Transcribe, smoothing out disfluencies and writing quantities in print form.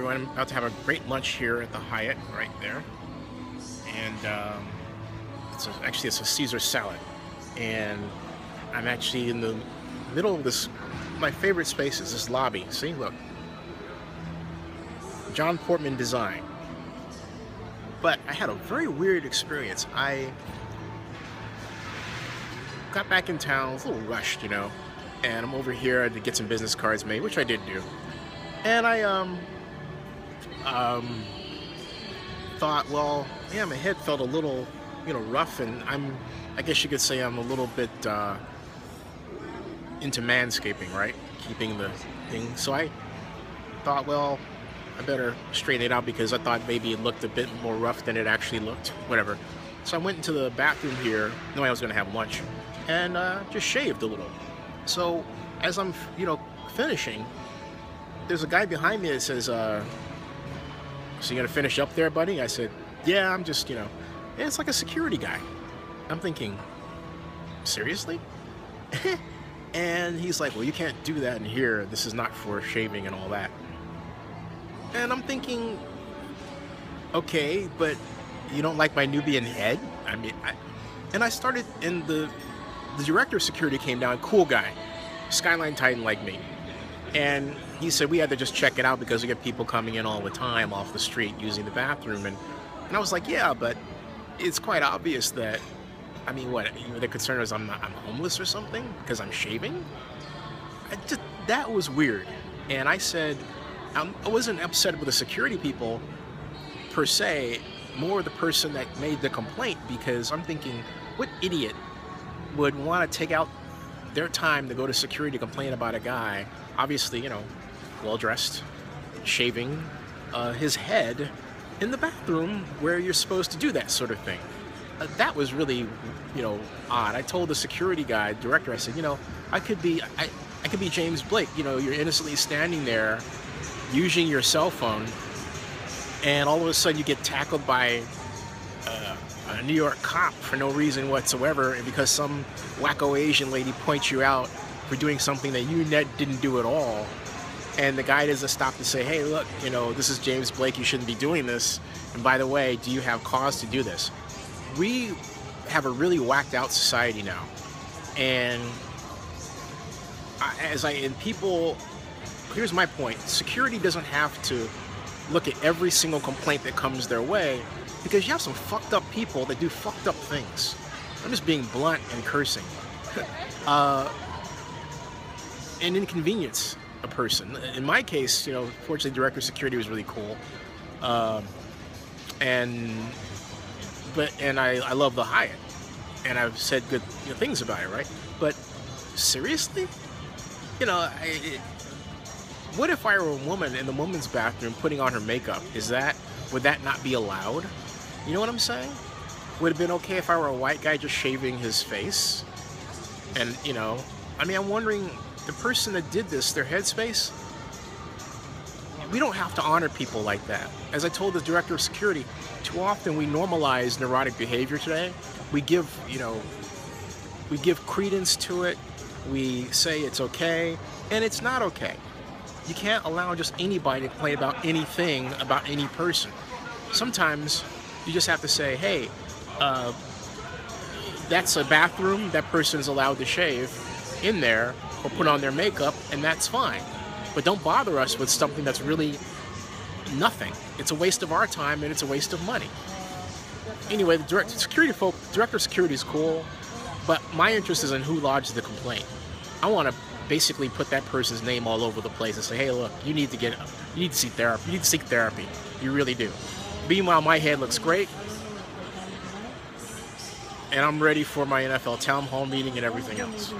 Everyone, I'm about to have a great lunch here at the Hyatt right there, and it's a Caesar salad, and I'm actually in the middle of this. My favorite space is this lobby. See, look, John Portman design. But I had a very weird experience. I got back in town, I was a little rushed, and I'm over here to get some business cards made, which I did do, and I thought, well, yeah, my head felt a little, rough, and I guess you could say I'm a little bit into manscaping, right? Keeping the thing. So I thought, well, I better straighten it out because I thought maybe it looked a bit more rough than it actually looked. Whatever. So I went into the bathroom here, knowing I was going to have lunch, and just shaved a little. So as I'm, finishing, there's a guy behind me that says, so you gonna finish up there, buddy? I said, yeah, I'm just, and it's like a security guy. I'm thinking, seriously? And he's like, well, you can't do that in here. This is not for shaving and all that. And I'm thinking, okay, but you don't like my Nubian head? I started, and the director of security came down, cool guy, Skyline Titan like me. And he said we had to just check it out because we get people coming in all the time off the street using the bathroom. And I was like, yeah, but it's quite obvious that, what, the concern is I'm homeless or something because I'm shaving? That was weird. And I said, I wasn't upset with the security people per se, more the person that made the complaint, because I'm thinking, what idiot would want to take out their time to go to security to complain about a guy, obviously, well-dressed, shaving his head in the bathroom where you're supposed to do that sort of thing. That was really, odd. I told the security guy, director, I said, I could be James Blake. You're innocently standing there using your cell phone, and all of a sudden you get tackled by a New York cop for no reason whatsoever, and because some wacko Asian lady points you out for doing something that you didn't do at all, and the guy doesn't stop to say, hey, look, this is James Blake, you shouldn't be doing this, and by the way, do you have cause to do this? We have a really whacked out society now, and here's my point: security doesn't have to look at every single complaint that comes their way, because you have some fucked up people that do fucked up things. I'm just being blunt and cursing. And inconvenience a person. In my case, fortunately, director of security was really cool. And I love the Hyatt, and I've said good things about it, right? But seriously, what if I were a woman in the woman's bathroom putting on her makeup? Would that not be allowed? You know what I'm saying? Would it have been okay if I were a white guy just shaving his face? And, I'm wondering, the person that did this, their headspace, we don't have to honor people like that. As I told the director of security, too often we normalize neurotic behavior today. We give credence to it. We say it's okay, and it's not okay. You can't allow just anybody to complain about anything about any person. Sometimes you just have to say, hey, that's a bathroom, that person's allowed to shave in there or put on their makeup, and that's fine. But don't bother us with something that's really nothing. It's a waste of our time, and it's a waste of money. Anyway, the director of security is cool, but my interest is in who lodged the complaint. I want to basically put that person's name all over the place and say, hey, look, you need to seek therapy. You need to seek therapy. You really do. Meanwhile, my head looks great, and I'm ready for my NFL town hall meeting and everything else.